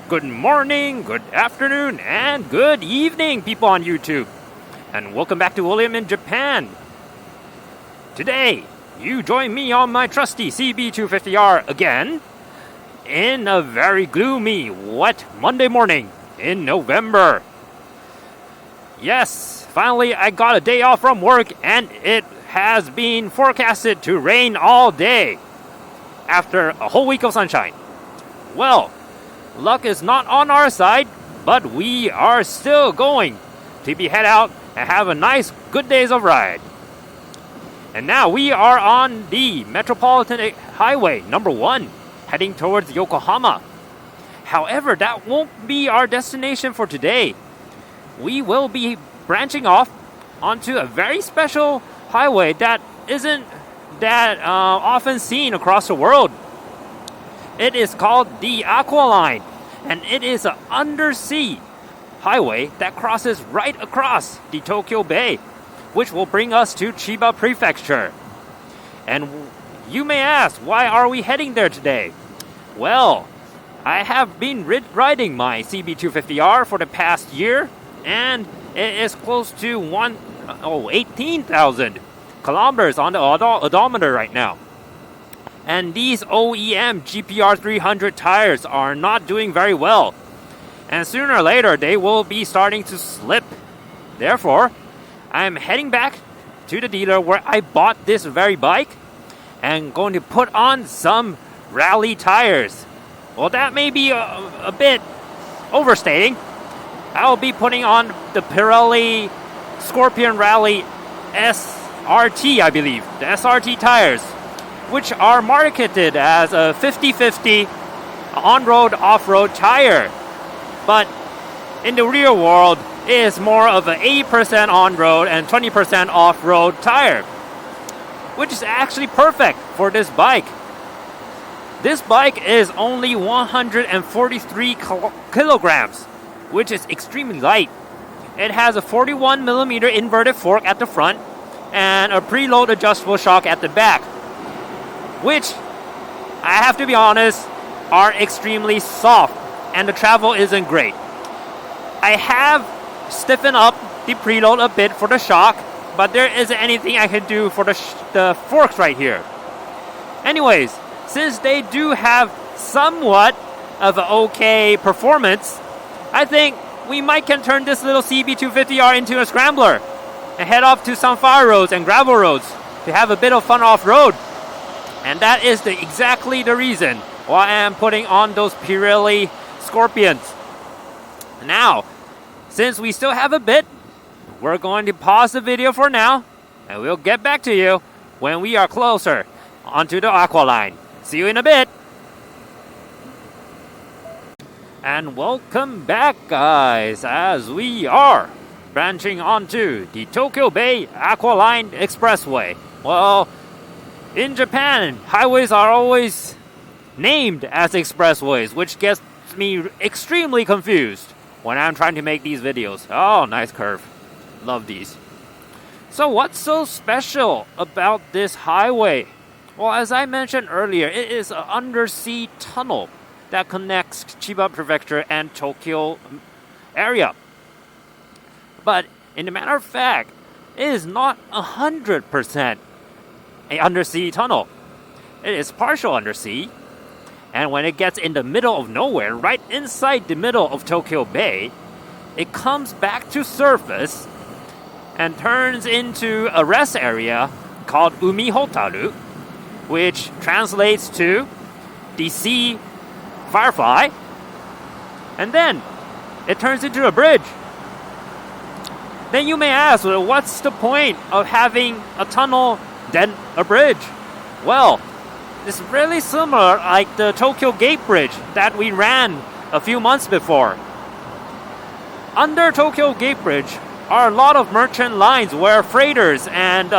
Good morning, good afternoon, and good evening, people on YouTube. And welcome back to William in Japan. Today, you join me on my trusty CB250R again in a very gloomy, wet Monday morning in November. Yes, finally I got a day off from work and it has been forecasted to rain all day after a whole week of sunshine. Well, luck is not on our side, but we are still going to head out and have a nice good days of ride. And now we are on the Metropolitan Highway number 1, heading towards Yokohama. However, that won't be our destination for today. We will be branching off onto a very special highway that isn't that often seen across the world. It is called the Aqua Line, and it is an undersea highway that crosses right across the Tokyo Bay, which will bring us to Chiba Prefecture. And you may ask, why are we heading there today? Well, I have been riding my CB250R for the past year, and it is close to 18,000 kilometers on the odometer right now. And these OEM GPR 300 tires are not doing very well. And sooner or later, they will be starting to slip. Therefore, I'm heading back to the dealer where I bought this very bike and going to put on some rally tires. Well, that may be a bit overstating. I'll be putting on the Pirelli Scorpion Rally SRT, I believe. The SRT tires, which are marketed as a 50-50 on-road, off-road tire. But in the real world, it is more of an 80% on-road and 20% off-road tire, which is actually perfect for this bike. This bike is only 143 kilograms, which is extremely light. It has a 41mm inverted fork at the front and a preload adjustable shock at the back, which, I have to be honest, are extremely soft, and the travel isn't great. I have stiffened up the preload a bit for the shock, but there isn't anything I can do for the forks right here. Anyways, since they do have somewhat of an okay performance, I think we might can turn this little CB250R into a scrambler and head off to some fire roads and gravel roads to have a bit of fun off-road. And that is exactly the reason why I am putting on those Pirelli Scorpions. Now, since we still have a bit, we're going to pause the video for now, and we'll get back to you when we are closer onto the Aqua Line. See you in a bit. And welcome back, guys, as we are branching onto the Tokyo Bay Aqua Line Expressway. Well, in Japan, highways are always named as expressways, which gets me extremely confused when I'm trying to make these videos. Oh, nice curve. Love these. So what's so special about this highway? Well, as I mentioned earlier, it is an undersea tunnel that connects Chiba Prefecture and Tokyo area. But in the matter of fact, it is not 100% an undersea tunnel. It is partial undersea, and when it gets in the middle of nowhere, right inside the middle of Tokyo Bay, it comes back to surface and turns into a rest area called Umi Hotaru, which translates to the sea firefly, and then it turns into a bridge. Then you may ask, well, what's the point of having a tunnel then a bridge? Well, it's really similar like the Tokyo Gate Bridge that we ran a few months before. Under Tokyo Gate Bridge are a lot of merchant lines where freighters and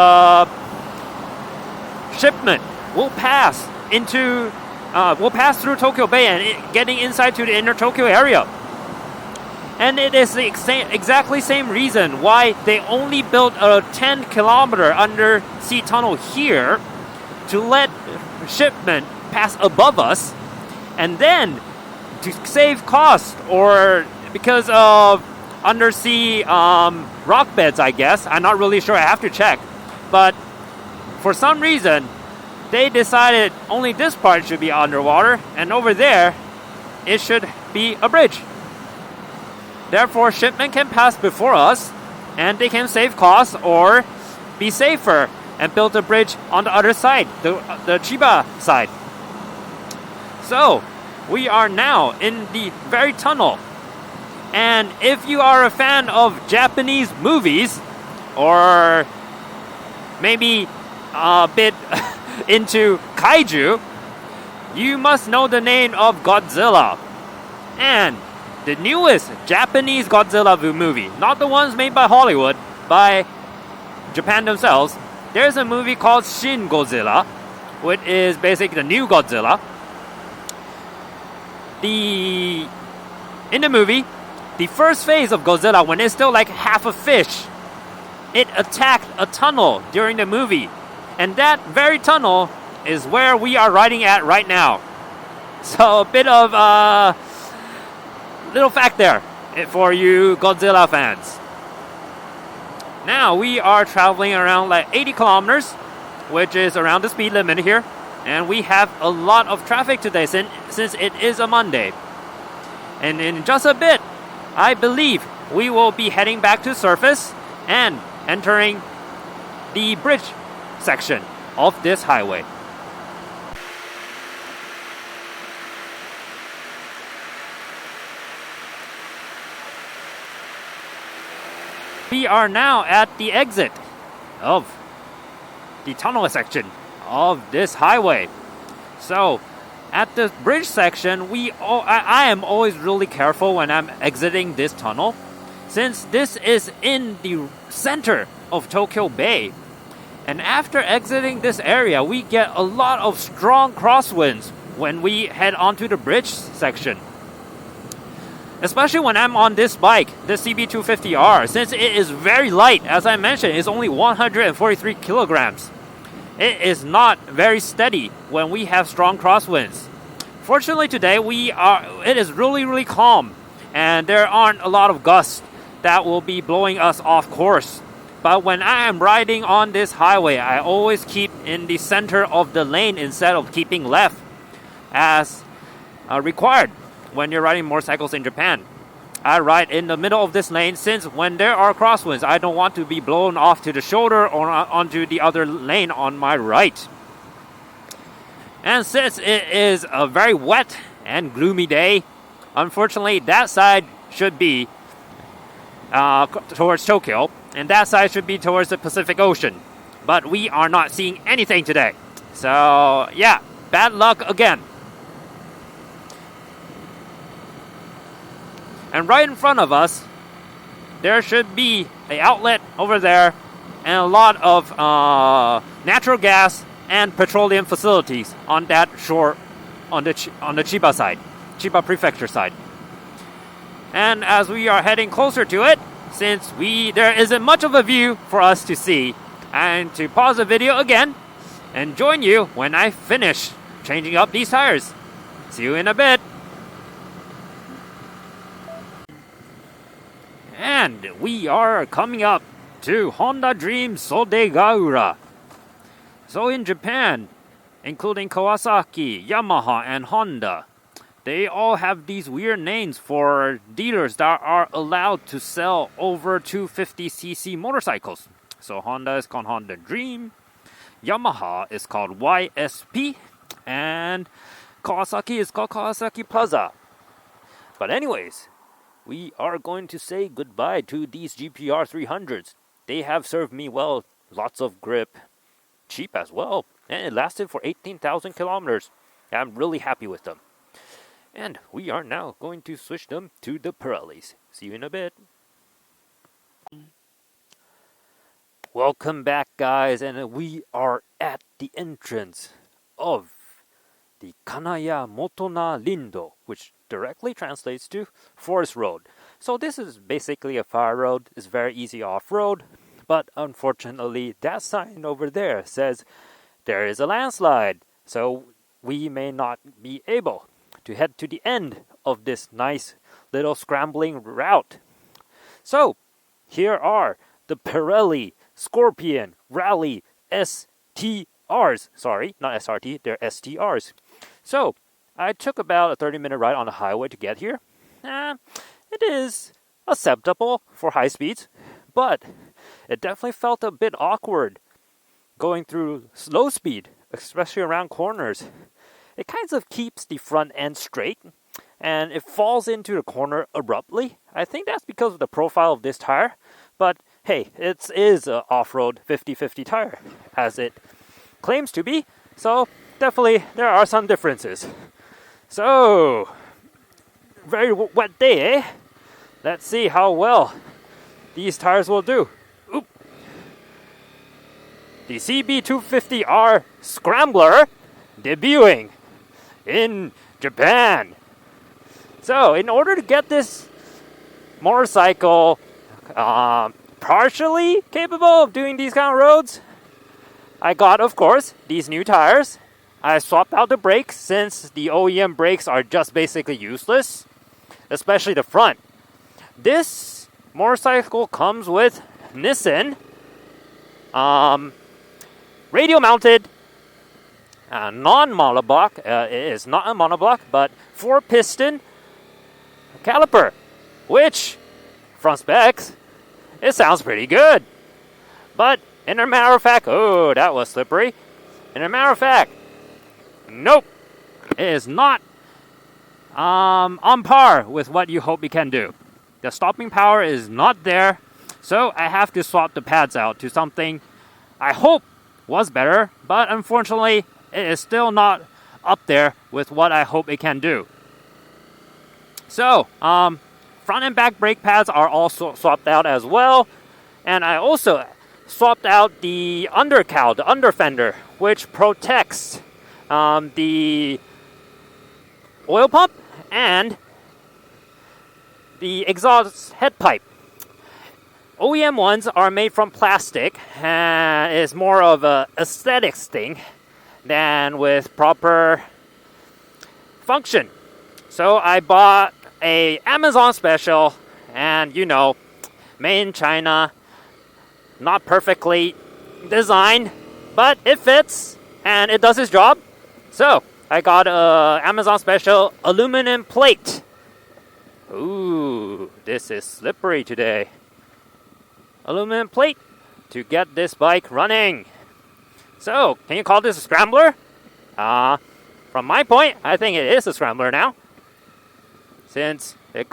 shipment will pass through Tokyo Bay and getting inside to the inner Tokyo area. And it is the exactly same reason why they only built a 10-kilometer undersea tunnel here to let shipment pass above us, and then to save cost or because of undersea rock beds, I guess. I'm not really sure. I have to check. But for some reason, they decided only this part should be underwater, and over there, it should be a bridge. Therefore, shipment can pass before us, and they can save costs or be safer and build a bridge on the other side, the Chiba side. So, we are now in the very tunnel. And if you are a fan of Japanese movies, or maybe a bit into kaiju, you must know the name of Godzilla. And the newest Japanese Godzilla movie, not the ones made by Hollywood, by Japan themselves. There's a movie called Shin Godzilla, which is basically the new Godzilla. In the movie, the first phase of Godzilla, when it's still like half a fish, it attacked a tunnel during the movie. And that very tunnel is where we are riding at right now. So a bit of little fact there for you Godzilla fans. Now we are traveling around like 80 kilometers, which is around the speed limit here. And we have a lot of traffic today since it is a Monday. And in just a bit, I believe we will be heading back to surface and entering the bridge section of this highway. We are now at the exit of the tunnel section of this highway. So, at the bridge section, I am always really careful when I'm exiting this tunnel, since this is in the center of Tokyo Bay. And after exiting this area, we get a lot of strong crosswinds when we head onto the bridge section. Especially when I'm on this bike, the CB250R, since it is very light. As I mentioned, it's only 143 kilograms. It is not very steady when we have strong crosswinds. Fortunately today, it is really calm, and there aren't a lot of gusts that will be blowing us off course. But when I am riding on this highway, I always keep in the center of the lane instead of keeping left, as required when you're riding motorcycles in Japan. I ride in the middle of this lane, since when there are crosswinds, I don't want to be blown off to the shoulder or onto the other lane on my right. And since it is a very wet and gloomy day, unfortunately that side should be towards Tokyo, and that side should be towards the Pacific Ocean. But we are not seeing anything today. So yeah, bad luck again. And right in front of us, there should be an outlet over there and a lot of natural gas and petroleum facilities on that shore, on the Chiba side, Chiba Prefecture side. And as we are heading closer to it, since there isn't much of a view for us to see, and to pause the video again and join you when I finish changing up these tires. See you in a bit. And we are coming up to Honda Dream Sodegaura. So in Japan, including Kawasaki, Yamaha, and Honda, they all have these weird names for dealers that are allowed to sell over 250cc motorcycles. So Honda is called Honda Dream, Yamaha is called YSP, and Kawasaki is called Kawasaki Plaza. But anyways, we are going to say goodbye to these GPR 300s. They have served me well, lots of grip, cheap as well, and it lasted for 18,000 kilometers. I'm really happy with them. And we are now going to switch them to the Pirellis. See you in a bit. Welcome back, guys, and we are at the entrance of the Kanaya-Motona Lindo, which directly translates to forest road. So this is basically a fire road. It's very easy off-road, but unfortunately that sign over there says there is a landslide, so we may not be able to head to the end of this nice little scrambling route. So, here are the Pirelli Scorpion Rally STRs. Sorry, not SRT, they're STRs. So, I took about a 30-minute ride on the highway to get here. It is acceptable for high speeds, but it definitely felt a bit awkward going through slow speed, especially around corners. It kind of keeps the front end straight, and it falls into the corner abruptly. I think that's because of the profile of this tire, but hey, it is an off-road 50/50 tire, as it claims to be, so definitely there are some differences. So, very wet day, eh? Let's see how well these tires will do. Oop. The CB250R Scrambler debuting in Japan. So, in order to get this motorcycle partially capable of doing these kind of roads, I got, of course, these new tires. I swapped out the brakes since the OEM brakes are just basically useless, especially the front. This motorcycle comes with Nissan radial mounted non-monoblock. It is not a monoblock, but 4-piston caliper, which from specs it sounds pretty good. But in a matter of fact, oh, that was slippery. In a matter of fact, nope, it is not on par with what you hope it can do. The stopping power is not there, so I have to swap the pads out to something I hope was better, but unfortunately, it is still not up there with what I hope it can do. So, front and back brake pads are also swapped out as well, and I also swapped out the undercowl, the under fender, which protects the oil pump and the exhaust head pipe. OEM ones are made from plastic and is more of a aesthetics thing than with proper function. So I bought a Amazon special, and you know, made in China, not perfectly designed, but it fits and it does its job. So I got a Amazon special aluminum plate. Ooh, this is slippery today. Aluminum plate to get this bike running. So, can you call this a scrambler? From my point, I think it is a scrambler now, since it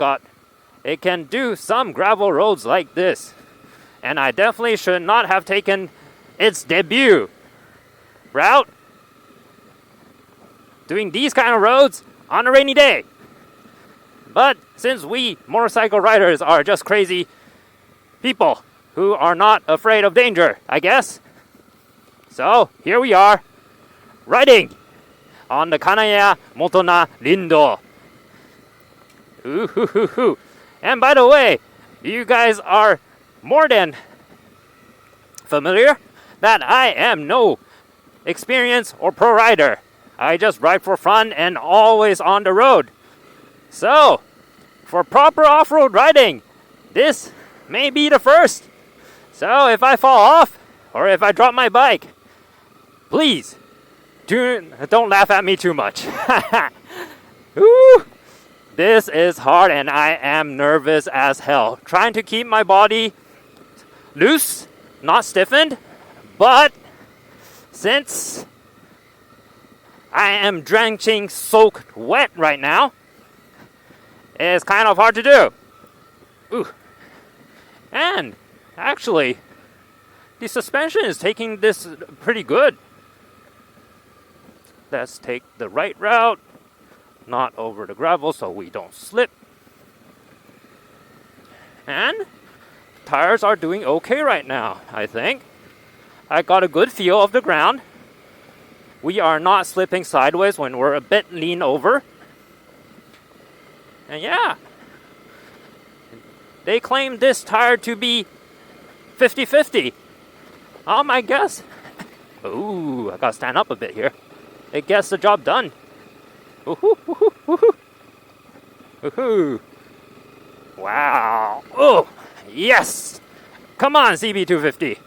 can do some gravel roads like this. And I definitely should not have taken its debut route doing these kind of roads on a rainy day. But since we motorcycle riders are just crazy people who are not afraid of danger, I guess. So here we are, riding on the Kanaya-Motona Rindo. Ooh. And by the way, you guys are more than familiar that I am no experienced or pro rider. I just ride for fun and always on the road. So, for proper off-road riding, this may be the first. So if I fall off or if I drop my bike, please don't laugh at me too much. Ooh, this is hard and I am nervous as hell. Trying to keep my body loose, not stiffened, but since I am drenching soaked wet right now, it's kind of hard to do. Ooh. And actually, the suspension is taking this pretty good. Let's take the right route, not over the gravel so we don't slip. And tires are doing okay right now, I think. I got a good feel of the ground. We are not slipping sideways when we're a bit lean over. And yeah, they claim this tire to be 50/50. I guess. Ooh, I gotta stand up a bit here. It gets the job done. Woohoo, woohoo. Woohoo! Woohoo! Wow! Oh, yes! Come on, CB250.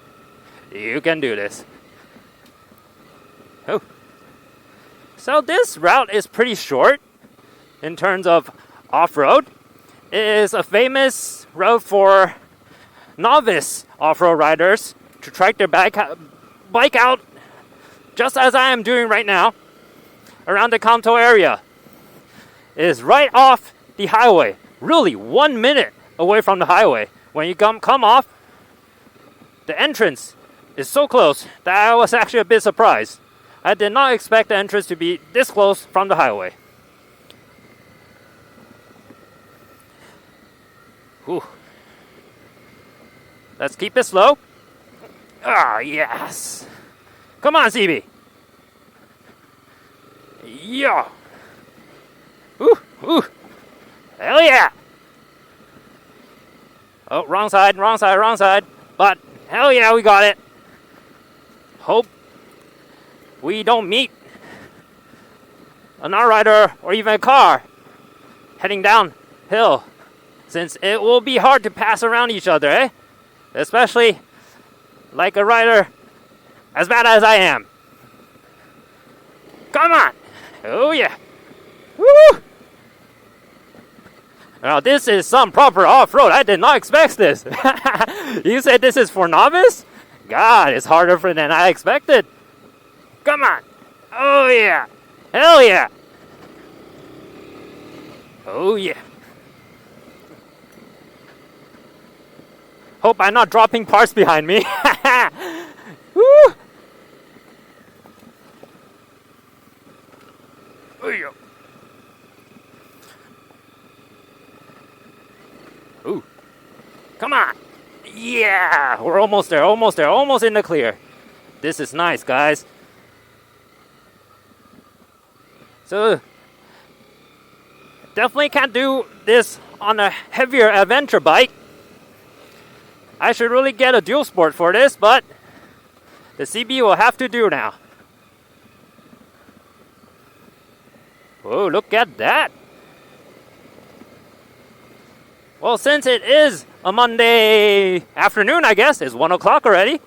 You can do this. Oh. So this route is pretty short in terms of off-road. It is a famous route for novice off-road riders to track their bike out, just as I am doing right now, around the Kanto area. It is right off the highway, really 1 minute away from the highway. When you come off, the entrance is so close that I was actually a bit surprised. I did not expect the entrance to be this close from the highway. Whew. Let's keep it slow. Ah, yes. Come on, CB. Yeah. Ooh, ooh. Hell yeah. Oh, wrong side. But hell yeah, we got it. Hope we don't meet another rider or even a car heading downhill, since it will be hard to pass around each other, eh? Especially like a rider as bad as I am. Come on! Oh yeah! Woo! Now this is some proper off-road. I did not expect this. You said this is for novice? God, it's harder than I expected. Come on! Oh yeah! Hell yeah! Oh yeah! Hope I'm not dropping parts behind me. Woo! Ooh. Come on! Yeah! We're almost there, almost in the clear. This is nice, guys. So, definitely can't do this on a heavier adventure bike. I should really get a dual sport for this, but the CB will have to do now. Oh, look at that. Well, since it is a Monday afternoon, I guess, it's 1 o'clock already,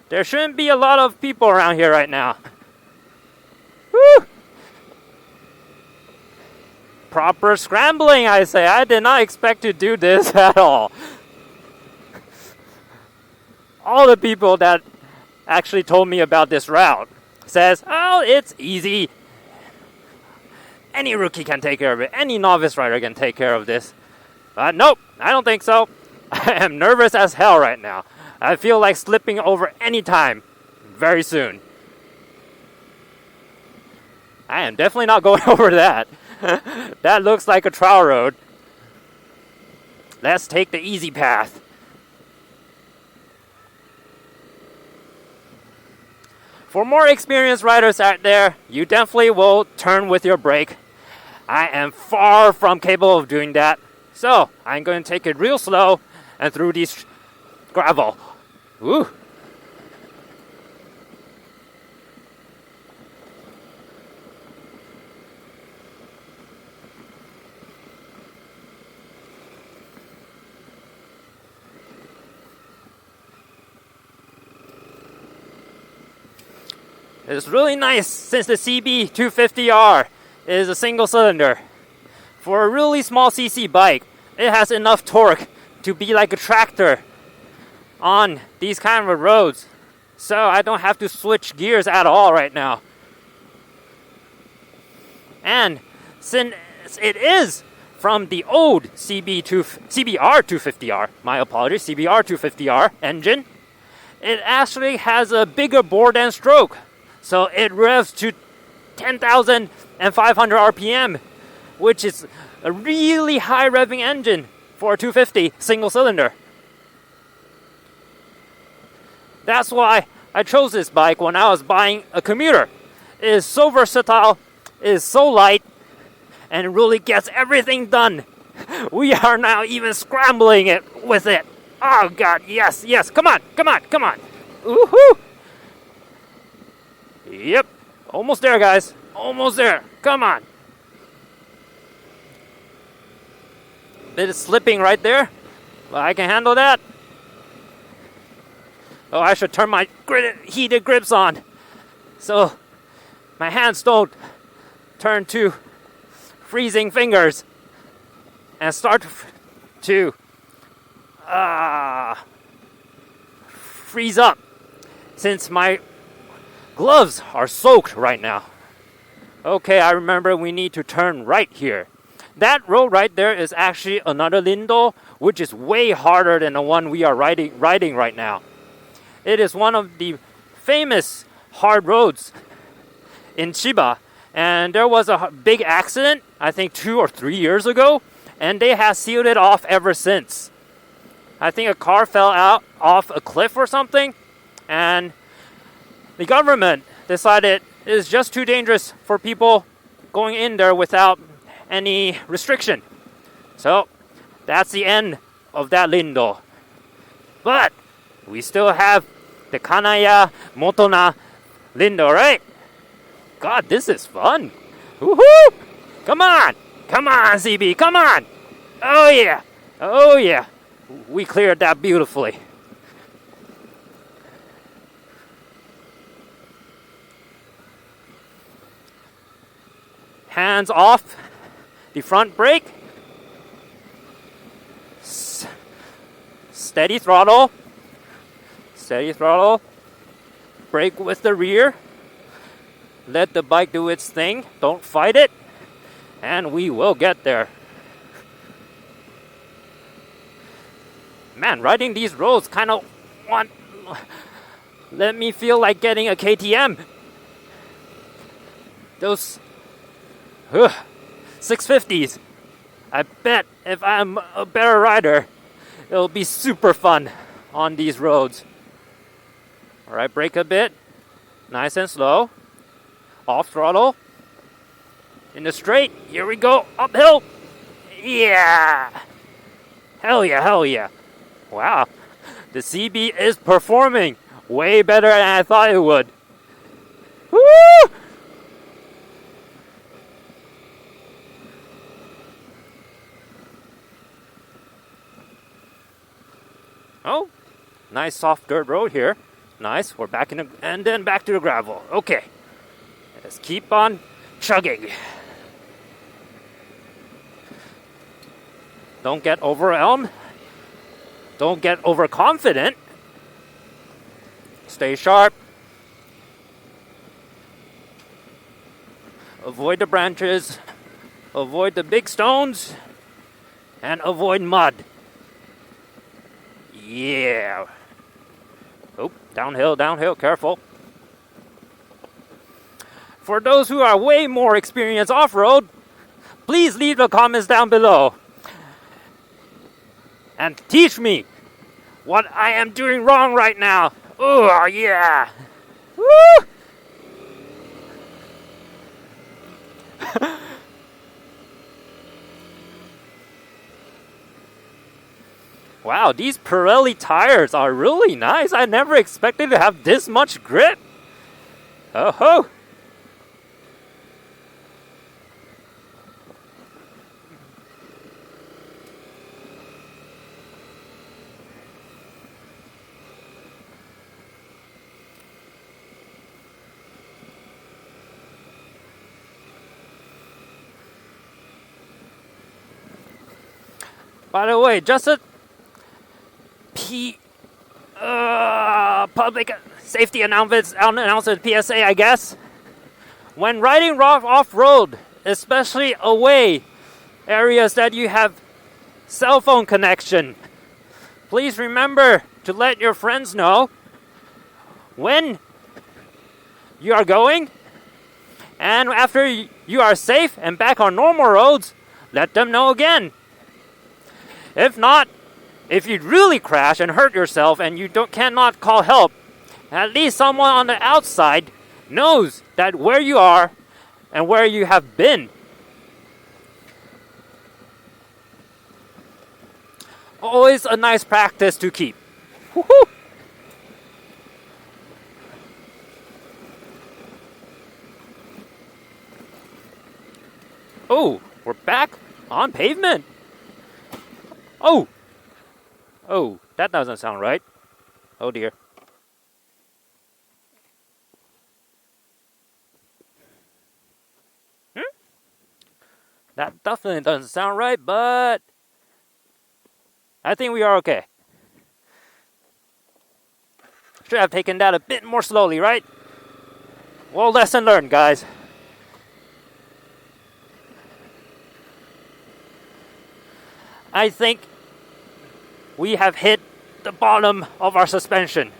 there shouldn't be a lot of people around here right now. Woo! Proper scrambling, I say. I did not expect to do this at all. All the people that actually told me about this route says, oh, it's easy. Any rookie can take care of it. Any novice rider can take care of this. But nope, I don't think so. I am nervous as hell right now. I feel like slipping over any time very soon. I am definitely not going over that. That looks like a trial road. Let's take the easy path. For more experienced riders out there, you definitely will turn with your brake. I am far from capable of doing that. So, I'm going to take it real slow and through these gravel. Ooh. It's really nice since the CB250R is a single cylinder. For a really small cc bike, it has enough torque to be like a tractor on these kind of roads. So I don't have to switch gears at all right now. And since it is from the old CBR250R, my apologies, CBR250R engine, it actually has a bigger bore than stroke. So it revs to 10,500 RPM, which is a really high revving engine for a 250 single cylinder. That's why I chose this bike when I was buying a commuter. It is so versatile, it is so light, and it really gets everything done. We are now even scrambling it with it. Oh God, yes, yes, come on. Woohoo! Yep, almost there, guys. Almost there. Come on. bit of slipping right there, but I can handle that. Oh, I should turn my heated grips on so my hands don't turn to freezing fingers and start to freeze up since my gloves are soaked right now. Okay, I remember we need to turn right here. That road right there is actually another lindo, which is way harder than the one we are riding right now. It is one of the famous hard roads in Chiba, and there was a big accident, I think 2 or 3 years ago, and they have sealed it off ever since. I think a car fell out off a cliff or something, and the government decided it is just too dangerous for people going in there without any restriction. So that's the end of that lindo. But we still have the Kanaya-Motona lindo, right? God, this is fun. Woohoo! Come on, CB, come on. Oh yeah. We cleared that beautifully. Hands off the front brake. Steady throttle. Brake with the rear. Let the bike do its thing. Don't fight it. And we will get there. Man, riding these roads kind of let me feel like getting a KTM. Those 650s. I bet if I'm a better rider, it'll be super fun on these roads. Alright, brake a bit. Nice and slow. Off throttle. In the straight. Here we go. Uphill. Yeah. Hell yeah. Wow. The CB is performing way better than I thought it would. Woo! Oh, nice soft dirt road here. Nice. We're back and then back to the gravel. Okay. Let's keep on chugging. Don't get overwhelmed. Don't get overconfident. Stay sharp. Avoid the branches. Avoid the big stones. And avoid mud. Yeah. Oh, downhill, careful. For those who are way more experienced off-road, please leave the comments down below. And teach me what I am doing wrong right now. Oh, yeah. Woo! Wow, these Pirelli tires are really nice. I never expected to have this much grip. Oh ho! By the way, just a public safety announcement PSA, I guess. When riding off-road, especially away areas that you have cell phone connection, please remember to let your friends know when you are going, and after you are safe and back on normal roads, let them know again. If not, if you really crash and hurt yourself and you cannot call help, at least someone on the outside knows that where you are and where you have been. Always a nice practice to keep. Woo-hoo! Oh, we're back on pavement. Oh! Oh, that doesn't sound right. Oh dear. That definitely doesn't sound right, but I think we are okay. Should have taken that a bit more slowly, right? Well, lesson learned, guys. I think we have hit the bottom of our suspension.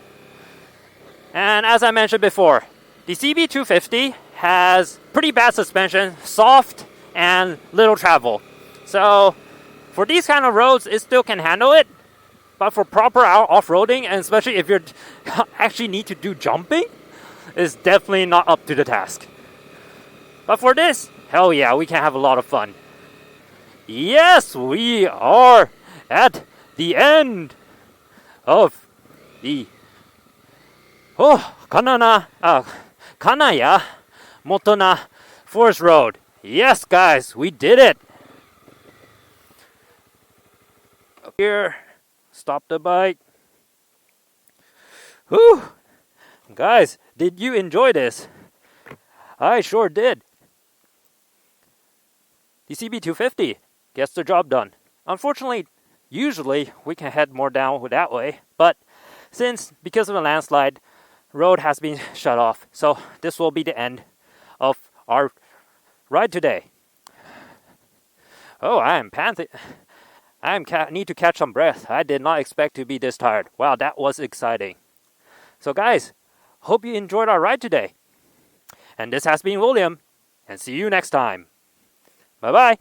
And as I mentioned before, the CB250 has pretty bad suspension, soft, and little travel. So for these kind of roads, it still can handle it. But for proper off-roading, and especially if you actually need to do jumping, it's definitely not up to the task. But for this, hell yeah, we can have a lot of fun. Yes, we are at the end of the Kanaya-Motona Forest Road. Yes, guys, we did it. Here, stop the bike. Whew. Guys, did you enjoy this? I sure did. The CB250 gets the job done. Unfortunately, usually we can head more down that way, but because of the landslide, road has been shut off. So this will be the end of our ride today. Oh, I am panting. Need to catch some breath. I did not expect to be this tired. Wow, that was exciting. So guys, hope you enjoyed our ride today. And this has been William, and see you next time. Bye-bye.